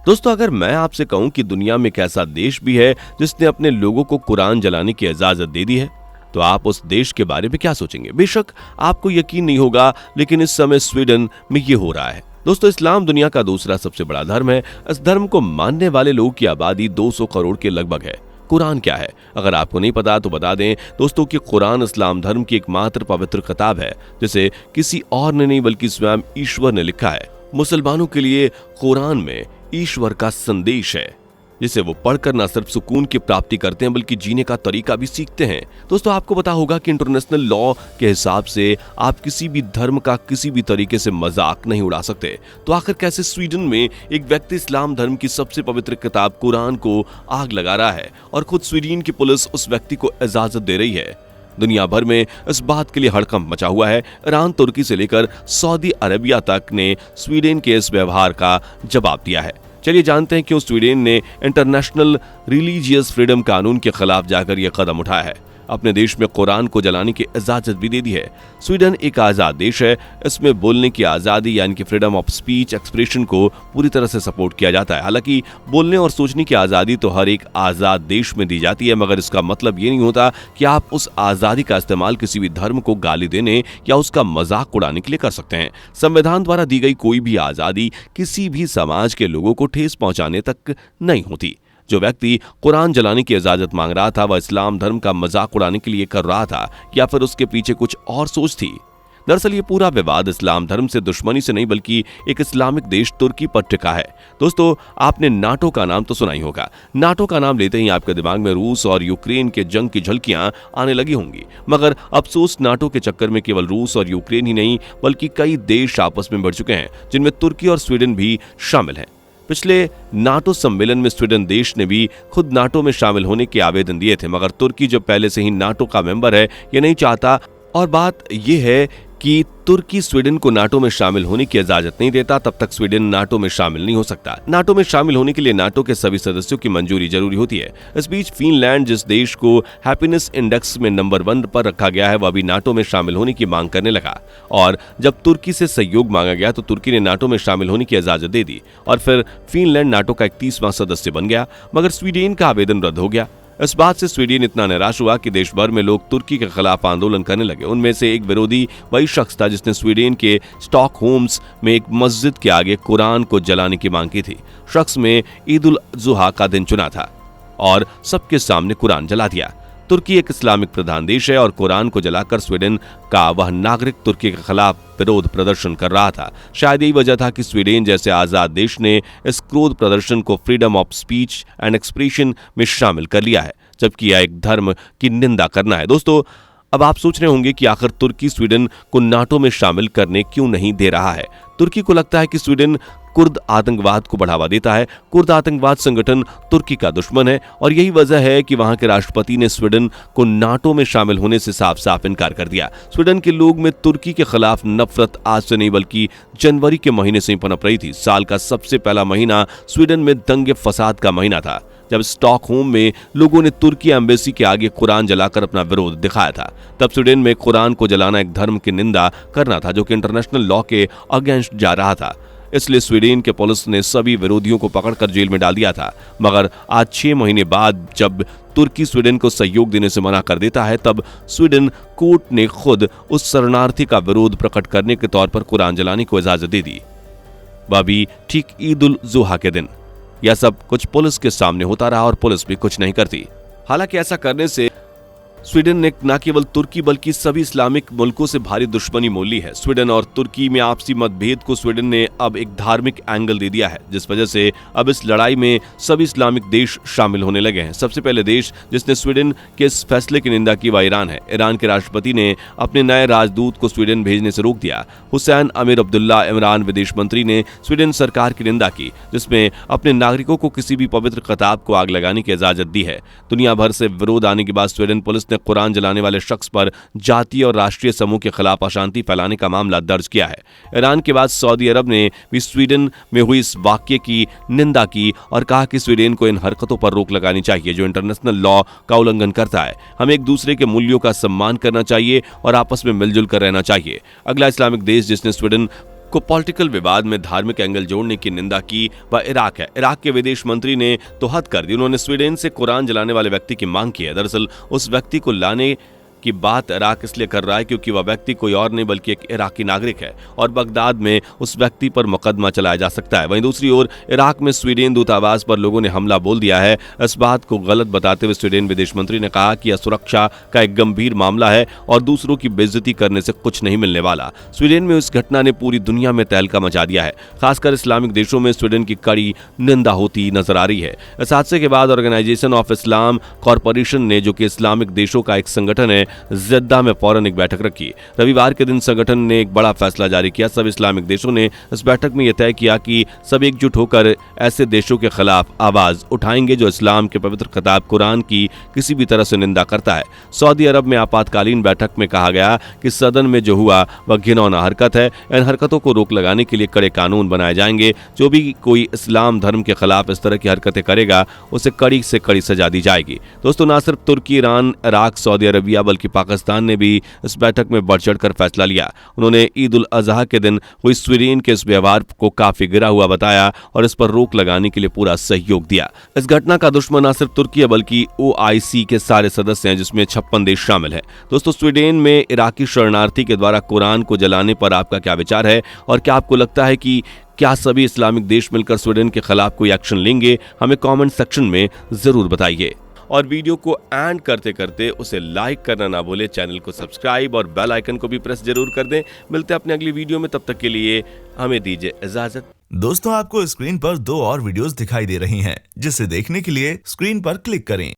दोस्तों, अगर मैं आपसे कहूं कि दुनिया में एक ऐसा देश भी है जिसने अपने लोगों को कुरान जलाने की इजाजत दे दी है, तो आप उस देश के बारे में क्या सोचेंगे? बेशक आपको यकीन नहीं होगा, लेकिन इस समय स्वीडन में ये हो रहा है। दोस्तों, इस्लाम दुनिया का दूसरा सबसे बड़ा धर्म है। इस धर्म को मानने वाले लोगों की आबादी 200 करोड़ के लगभग है। कुरान क्या है? अगर आपको नहीं पता तो बता दें दोस्तों कि कुरान इस्लाम धर्म की एकमात्र पवित्र किताब है जिसे किसी और ने नहीं बल्कि स्वयं ईश्वर ने लिखा है। मुसलमानों के लिए कुरान में ईश्वर का संदेश है जिसे वो पढ़कर न सिर्फ सुकून की प्राप्ति करते हैं बल्कि जीने का तरीका भी सीखते हैं। दोस्तों, आपको पता होगा कि इंटरनेशनल लॉ के हिसाब से आप किसी भी धर्म का किसी भी तरीके से मजाक नहीं उड़ा सकते। तो आखिर कैसे स्वीडन में एक व्यक्ति इस्लाम धर्म की सबसे पवित्र किताब कुरान को आग लगा रहा है और खुद स्वीडन की पुलिस उस व्यक्ति को इजाजत दे रही है? दुनिया भर में इस बात के लिए हड़कंप मचा हुआ है। ईरान, तुर्की से लेकर सऊदी अरेबिया तक ने स्वीडन के इस व्यवहार का जवाब दिया है। चलिए जानते हैं क्यों स्वीडन ने इंटरनेशनल रिलीजियस फ्रीडम कानून के खिलाफ जाकर यह कदम उठाया है। अपने देश में कुरान को जलाने की इजाजत भी दे दी है। स्वीडन एक आजाद देश है। इसमें बोलने की आजादी यानी कि फ्रीडम ऑफ स्पीच एक्सप्रेशन को पूरी तरह से सपोर्ट किया जाता है। हालांकि बोलने और सोचने की आजादी तो हर एक आजाद देश में दी जाती है, मगर इसका मतलब ये नहीं होता कि आप उस आजादी का इस्तेमाल किसी भी धर्म को गाली देने या उसका मजाक उड़ाने के लिए कर सकते हैं। संविधान द्वारा दी गई कोई भी आजादी किसी भी समाज के लोगों को ठेस पहुंचाने तक नहीं होती। जो व्यक्ति कुरान जलाने की इजाजत मांग रहा था वह इस्लाम धर्म का मजाक उड़ाने के लिए कर रहा था या फिर उसके पीछे कुछ और सोच थी? दरअसल ये पूरा विवाद इस्लाम धर्म से दुश्मनी से नहीं बल्कि एक इस्लामिक देश तुर्की पर टिका है। दोस्तों, आपने नाटो का नाम तो सुना ही होगा। नाटो का नाम लेते ही आपके दिमाग में रूस और यूक्रेन के जंग की झलकियां आने लगी होंगी, मगर अफसोस नाटो के चक्कर में केवल रूस और यूक्रेन ही नहीं बल्कि कई देश आपस में बढ़ चुके हैं, जिनमें तुर्की और स्वीडन भी शामिल हैं। पिछले नाटो सम्मेलन में स्वीडन देश ने भी खुद नाटो में शामिल होने के आवेदन दिए थे, मगर तुर्की जो पहले से ही नाटो का मेंबर है ये नहीं चाहता। और बात यह है कि तुर्की स्वीडन को नाटो में शामिल होने की इजाजत नहीं देता, तब तक स्वीडन नाटो में शामिल नहीं हो सकता। नाटो में शामिल होने के लिए नाटो के सभी सदस्यों की मंजूरी जरूरी होती है। इस बीच फिनलैंड, जिस देश को हैप्पीनेस इंडेक्स में नंबर 1 पर रखा गया है, वह भी नाटो में शामिल होने की मांग करने लगा। और जब तुर्की से सहयोग मांगा गया तो तुर्की ने नाटो में शामिल होने की इजाजत दे दी और फिर फिनलैंड नाटो का 31वां सदस्य बन गया, मगर स्वीडन का आवेदन रद्द हो गया। इस बात से स्वीडन इतना निराश हुआ कि देश भर में लोग तुर्की के खिलाफ आंदोलन करने लगे। उनमें से एक विरोधी वही शख्स था जिसने स्वीडन के स्टॉकहोम्स में एक मस्जिद के आगे कुरान को जलाने की मांग की थी। शख्स में ईद उल जुहा का दिन चुना था और सबके सामने कुरान जला दिया। तुर्की एक इस्लामिक प्रधान देश है और कुरान को जलाकर स्वीडन का वह नागरिक तुर्की के खिलाफ विरोध प्रदर्शन कर रहा था। शायद यही वजह था कि स्वीडन जैसे आजाद देश ने इस क्रोध प्रदर्शन को freedom of speech and expression में शामिल कर लिया है, जबकि यह एक धर्म की निंदा करना है। दोस्तों, अब आप सोच रहे होंगे कि आखिर तुर्की स्वीडन को नाटो में शामिल करने क्यों नहीं दे रहा है। तुर्की को लगता है कि स्वीडन कुर्द आतंकवाद को बढ़ावा देता है। कुर्द आतंकवाद संगठन तुर्की का दुश्मन है और यही वजह है कि वहां के राष्ट्रपति ने स्वीडन को नाटो में शामिल होने से साफ साफ इनकार कर दिया। स्वीडन के लोग में तुर्की के खिलाफ नफरत आज से नहीं बल्कि जनवरी के महीने से ही पनप रही थी। साल का सबसे पहला महीना स्वीडन में दंगे फसाद का महीना था, जब स्टॉकहोम में लोगों ने तुर्की एम्बेसी के आगे कुरान जलाकर अपना विरोध दिखाया था। तब स्वीडन में कुरान को जलाना एक धर्म की निंदा करना था जो कि इंटरनेशनल लॉ के अगेंस्ट जा रहा था। इसलिए स्वीडन के पुलिस ने सभी विरोधियों को पकड़कर जेल में डाल दिया था। मगर आज 6 महीने बाद जब तुर्की स्वीडन को सहयोग देने से मना कर देता है, तब स्वीडन कोर्ट ने खुद उस शरणार्थी का विरोध प्रकट करने के तौर पर कुरान जलाने को इजाजत दे दी, वह भी ठीक ईद उल जुहा के दिन। यह सब कुछ पुलिस के सामने होता रहा और पुलिस भी कुछ नहीं करती। हालांकि ऐसा करने से स्वीडन ने न केवल तुर्की बल्कि सभी इस्लामिक मुल्कों से भारी दुश्मनी मोल ली है। स्वीडन और तुर्की में आपसी मतभेद को स्वीडन ने अब एक धार्मिक एंगल दे दिया है, जिस वजह से अब इस लड़ाई में सभी इस्लामिक देश शामिल होने लगे हैं। सबसे पहले देश जिसने स्वीडन के इस फैसले की निंदा की वह ईरान है। ईरान के राष्ट्रपति ने अपने नए राजदूत को स्वीडन भेजने से रोक दिया। हुसैन अमीर अब्दुल्ला इमरान विदेश मंत्री ने स्वीडन सरकार की निंदा की, जिसमें अपने नागरिकों को किसी भी पवित्र किताब को आग लगाने की इजाजत दी है। दुनिया भर से विरोध आने के बाद स्वीडन पुलिस ने कुरान जलाने वाले शख्स पर जातीय और राष्ट्रीय समूह के खिलाफ अशांति फैलाने का मामला दर्ज किया है। ईरान के बाद सऊदी अरब ने भी स्वीडन में हुई इस वाकये की निंदा की और कहा कि स्वीडन को इन हरकतों पर रोक लगानी चाहिए जो इंटरनेशनल लॉ का उल्लंघन करता है। हमें एक दूसरे के मूल्यों का सम्मान करना चाहिए और आपस में मिलजुल कर रहना चाहिए। अगला इस्लामिक देश जिसने स्वीडन को पॉलिटिकल विवाद में धार्मिक एंगल जोड़ने की निंदा की वह इराक है। इराक के विदेश मंत्री ने तो हद कर दी। उन्होंने स्वीडन से कुरान जलाने वाले व्यक्ति की मांग की है। दरअसल उस व्यक्ति को लाने की बात इराक इसलिए कर रहा है क्योंकि वह व्यक्ति कोई और नहीं बल्कि एक इराकी नागरिक है और बगदाद में उस व्यक्ति पर मुकदमा चलाया जा सकता है। वहीं दूसरी ओर इराक में स्वीडन दूतावास पर लोगों ने हमला बोल दिया है। इस बात को गलत बताते हुए स्वीडन विदेश मंत्री ने कहा कि यह सुरक्षा का एक गंभीर मामला है और दूसरों की बेइज्जती करने से कुछ नहीं मिलने वाला। स्वीडन में इस घटना ने पूरी दुनिया में तहलका मचा दिया है। खासकर इस्लामिक देशों में स्वीडन की कड़ी निंदा होती नजर आ रही है। इस हादसे के बाद ऑर्गेनाइजेशन ऑफ इस्लाम कॉरपोरेशन ने, जो कि इस्लामिक देशों का एक संगठन है, जिद्दा में फौरन एक बैठक रखी। रविवार के दिन संगठन ने एक बड़ा फैसला जारी किया। सब इस्लामिक देशों ने इस बैठक में यह तय किया कि सब एकजुट होकर ऐसे देशों के खिलाफ आवाज उठाएंगे जो इस्लाम के पवित्र किताब कुरान की किसी भी तरह से निंदा करता है। सऊदी अरब में आपातकालीन बैठक में कहा गया कि सदन में जो हुआ वह घिनौना हरकत है। इन हरकतों को रोक लगाने के लिए कड़े कानून बनाए जाएंगे। जो भी कोई इस्लाम धर्म के खिलाफ इस तरह की हरकतें करेगा उसे कड़ी से कड़ी सजा दी जाएगी। दोस्तों, ना सिर्फ तुर्की, ईरान, इराक, सऊदी अरबिया बल्कि पाकिस्तान ने भी इस बैठक में बढ़ चढ़कर फैसला लिया। उन्होंने ईद उल अजहा के दिन हुई स्वीडन के इस व्यवहार को काफी गिरा हुआ बताया और इस पर रोक लगाने के लिए पूरा सहयोग दिया। इस घटना का दुश्मन न सिर्फ तुर्की है बल्कि OIC के सारे सदस्य हैं, जिसमें 56 देश शामिल है। दोस्तों, स्वीडन में इराकी शरणार्थी के द्वारा कुरान को जलाने पर आपका क्या विचार है और क्या आपको लगता है कि क्या सभी इस्लामिक देश मिलकर स्वीडन के खिलाफ कोई एक्शन लेंगे? हमें कमेंट सेक्शन में जरूर बताइए और वीडियो को एंड करते करते उसे लाइक करना ना भूले। चैनल को सब्सक्राइब और बेल आइकन को भी प्रेस जरूर कर दें। मिलते हैं अपने अगली वीडियो में, तब तक के लिए हमें दीजिए इजाजत। दोस्तों, आपको स्क्रीन पर 2 और वीडियोस दिखाई दे रही हैं, जिसे देखने के लिए स्क्रीन पर क्लिक करें।